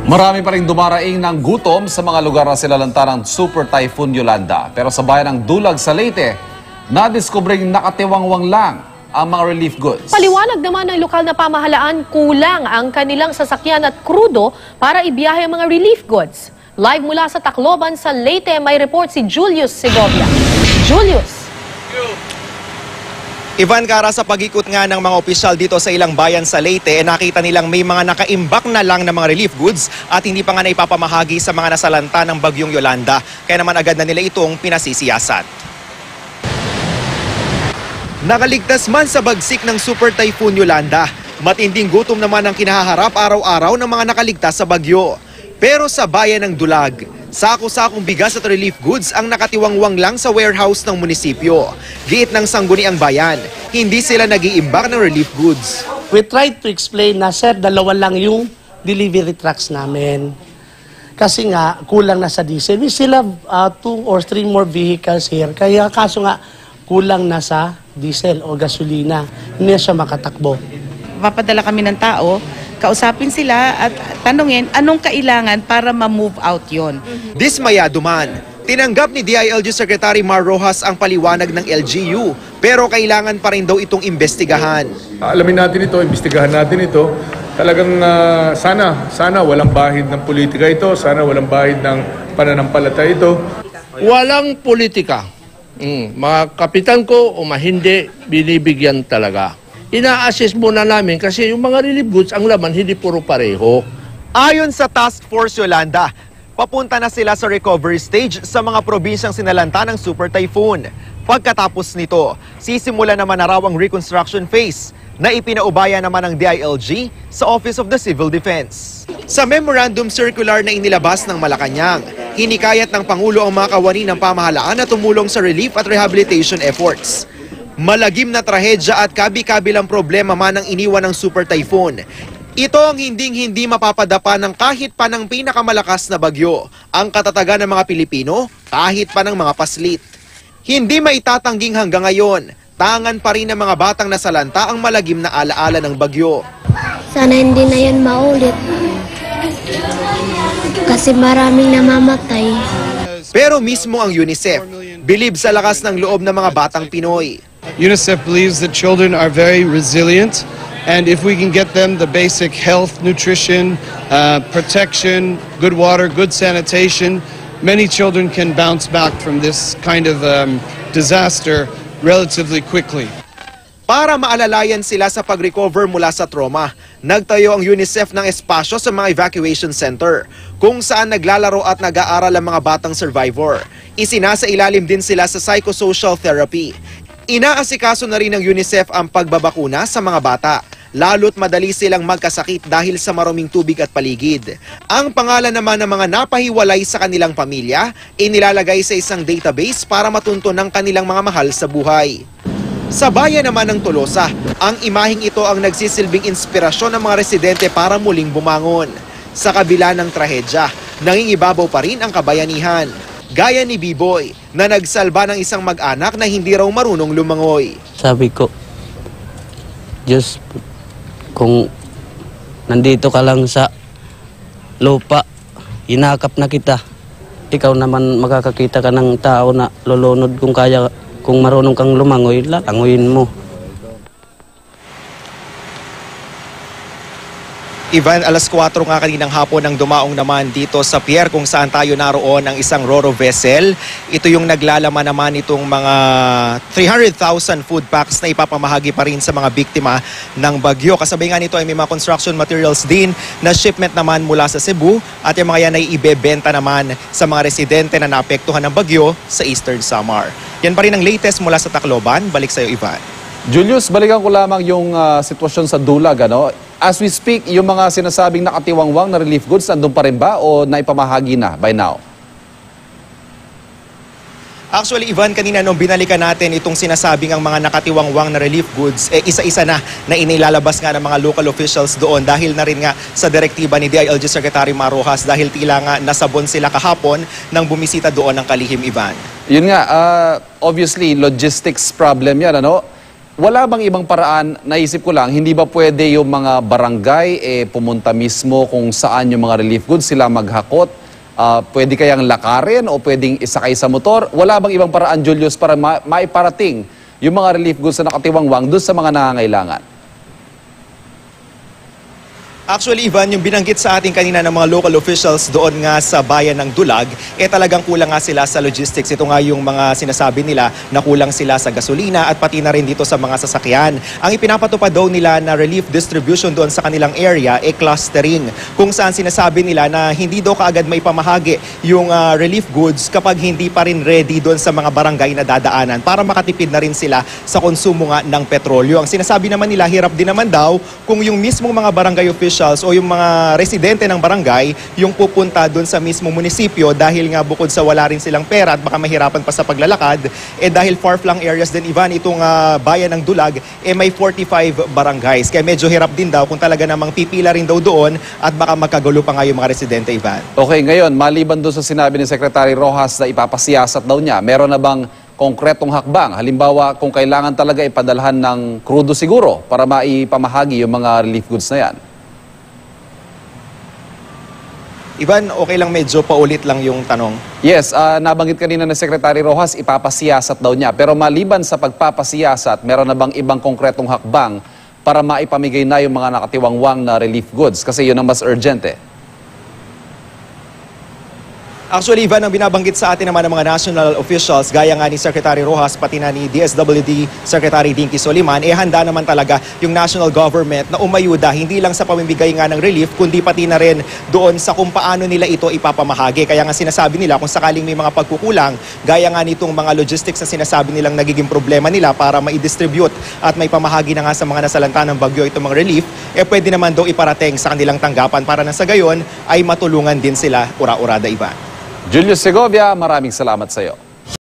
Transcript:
Marami pa rin dumaraing ng gutom sa mga lugar na silalanta ng Super Typhoon Yolanda. Pero sa bayan ng Dulag sa Leyte, nadiskubring nakatiwangwang lang ang mga relief goods. Paliwanag naman ng lokal na pamahalaan, kulang ang kanilang sasakyan at krudo para ibiyahe ang mga relief goods. Live mula sa Tacloban sa Leyte, may report si Julius Segovia. Julius. Ivan, Kara, sa pag-ikot nga ng mga opisyal dito sa ilang bayan sa Leyte, nakita nilang may mga nakaimbak na lang ng mga relief goods at hindi pa nga naipapamahagi sa mga nasalanta ng bagyong Yolanda. Kaya naman agad na nila itong pinasisiyasat. Nakaligtas man sa bagsik ng Super Typhoon Yolanda, matinding gutom naman ang kinahaharap araw-araw ng mga nakaligtas sa bagyo. Pero sa bayan ng Dulag, sako-sakong bigas at relief goods ang nakatiwangwang lang sa warehouse ng munisipyo. Giit ng sangguniang bayan, hindi sila nag-iimbak ng relief goods. We tried to explain na, sir, dalawa lang yung delivery trucks namin. Kasi nga, kulang na sa diesel. We still have 2 or 3 more vehicles here. Kaya kaso nga, kulang na sa diesel o gasolina. Hindi na siya makatakbo. Papadala kami ng tao, kausapin sila at tanungin anong kailangan para ma-move out yon. Dismayado man, tinanggap ni DILG Secretary Mar Rojas ang paliwanag ng LGU, pero kailangan pa rin daw itong imbestigahan. Alamin natin ito, imbestigahan natin ito. Talagang sana walang bahid ng politika ito, sana walang bahid ng pananampalataya ito. Walang politika. Mga kapitan ko o hindi, binibigyan talaga. Ina-assess muna namin kasi yung mga relief goods, ang laman hindi puro pareho. Ayon sa Task Force Yolanda, papunta na sila sa recovery stage sa mga probinsyang sinalanta ng Super Typhoon. Pagkatapos nito, sisimula naman na raw ang reconstruction phase na ipinaubaya naman ng DILG sa Office of the Civil Defense. Sa memorandum circular na inilabas ng Malacanang, hinikayat ng Pangulo ang mga kawani ng pamahalaan na tumulong sa relief at rehabilitation efforts. Malagim na trahedya at kabi-kabilang problema man ang iniwan ng Super Typhoon. Ito ang hindi mapapadapa ng kahit pa ng pinakamalakas na bagyo, ang katatagan ng mga Pilipino kahit pa ng mga paslit. Hindi maitatangging hanggang ngayon, tangan pa rin ng mga batang nasalanta ang malagim na alaala ng bagyo. Sana hindi na yan maulit kasi maraming namamatay. Pero mismo ang UNICEF, bilib sa lakas ng loob ng mga batang Pinoy. UNICEF believes that children are very resilient, and if we can get them the basic health, nutrition, protection, good water, good sanitation, many children can bounce back from this kind of disaster relatively quickly. Para maalalayan sila sa pag-recover mula sa trauma, nagtayo ang UNICEF ng espasyo sa mga evacuation center kung saan naglalaro at nag-aaral ang mga batang survivor. Isinasa ilalim din sila sa psychosocial therapy. Inaasikaso na rin ng UNICEF ang pagbabakuna sa mga bata, lalo't madali silang magkasakit dahil sa maruming tubig at paligid. Ang pangalan naman ng mga napahiwalay sa kanilang pamilya, inilalagay sa isang database para matunto ng kanilang mga mahal sa buhay. Sa bayan naman ng Tolosa, ang imaheng ito ang nagsisilbing inspirasyon ng mga residente para muling bumangon. Sa kabila ng trahedya, nangingibabaw pa rin ang kabayanihan. Gaya ni B-Boy na nagsalba ng isang mag-anak na hindi raw marunong lumangoy. Sabi ko, Diyos, kung nandito ka lang sa lupa, inakap na kita. Ikaw naman makakakita ka ng tao na lulunod kung kaya, kung marunong kang lumangoy, lalangoyin mo. Ivan, alas 4 nga kaninang hapon ang dumaong naman dito sa pier kung saan tayo naroon ang isang Roro vessel. Ito yung naglalaman naman itong mga 300,000 food packs na ipapamahagi pa rin sa mga biktima ng bagyo. Kasabay nga nito ay may mga construction materials din na shipment naman mula sa Cebu at yung mga yan ay ibebenta naman sa mga residente na naapektuhan ng bagyo sa Eastern Samar. Yan pa rin ang latest mula sa Tacloban. Balik sa iyo, Ivan. Julius, balikan ko lamang yung sitwasyon sa Dulag. As we speak, yung mga sinasabing nakatiwangwang na relief goods, nandun pa rin ba o naipamahagi na by now? Actually, Ivan, kanina nung binalikan natin itong sinasabing ang mga nakatiwangwang na relief goods, isa-isa na inilalabas nga ng mga local officials doon dahil na rin nga sa direktiba ni DILG Secretary Mar Rojas dahil tila nga nasabon sila kahapon nang bumisita doon ng kalihim, Ivan. Yun nga, obviously, logistics problem yan, Wala bang ibang paraan, naisip ko lang, hindi ba pwede yung mga barangay pumunta mismo kung saan yung mga relief goods sila maghakot? Pwede kayang lakarin o pwedeng isakay sa motor? Wala bang ibang paraan, Julius, para maiparating yung mga relief goods na nakatiwangwang doon sa mga nangangailangan? Actually, Ivan, yung binanggit sa atin kanina ng mga local officials doon nga sa bayan ng Dulag, talagang kulang nga sila sa logistics. Ito nga yung mga sinasabi nila na kulang sila sa gasolina at pati na rin dito sa mga sasakyan. Ang ipinapatupad daw nila na relief distribution doon sa kanilang area clustering, kung saan sinasabi nila na hindi daw kaagad may pamahagi yung relief goods kapag hindi pa rin ready doon sa mga barangay na dadaanan para makatipid na rin sila sa konsumo nga ng petrolyo. Ang sinasabi naman nila, hirap din naman daw kung yung mismong mga barangay officials o yung mga residente ng barangay yung pupunta doon sa mismo munisipyo dahil nga bukod sa wala rin silang pera at baka mahirapan pa sa paglalakad, dahil far-flung areas din, Ivan, itong bayan ng Dulag, may 45 barangays. Kaya medyo hirap din daw kung talaga namang pipila rin daw doon at baka magkagulo pa nga yung mga residente, Ivan. Okay, ngayon, maliban doon sa sinabi ni Secretary Rojas na ipapasiyasat daw niya, meron na bang konkretong hakbang? Halimbawa, kung kailangan talaga ipadalhan ng krudo siguro para maipamahagi yung mga relief goods na yan. Ivan, okay lang medyo paulit lang yung tanong. Yes, nabanggit kanina ng Secretary Rojas, ipapasiyasat daw niya. Pero maliban sa pagpapasiyasat, meron na bang ibang konkretong hakbang para maipamigay na yung mga nakatiwangwang na relief goods? Kasi yun ang mas urgent eh. Actually, Ivan, ang binabanggit sa atin naman ng mga national officials, gaya nga ni Secretary Rojas, pati na ni DSWD Secretary Dinky Soliman, handa naman talaga yung national government na umayuda, hindi lang sa pamimigay nga ng relief, kundi pati na rin doon sa kung paano nila ito ipapamahagi. Kaya nga sinasabi nila, kung sakaling may mga pagkukulang, gaya nga nitong mga logistics na sinasabi nilang nagiging problema nila para ma-distribute at may pamahagi na nga sa mga nasalanta ng bagyo itong mga relief, pwede naman daw iparating sa kanilang tanggapan para na sa gayon ay matulungan din sila ura-urada, Ivan. Julius Segovia, maraming salamat sa iyo.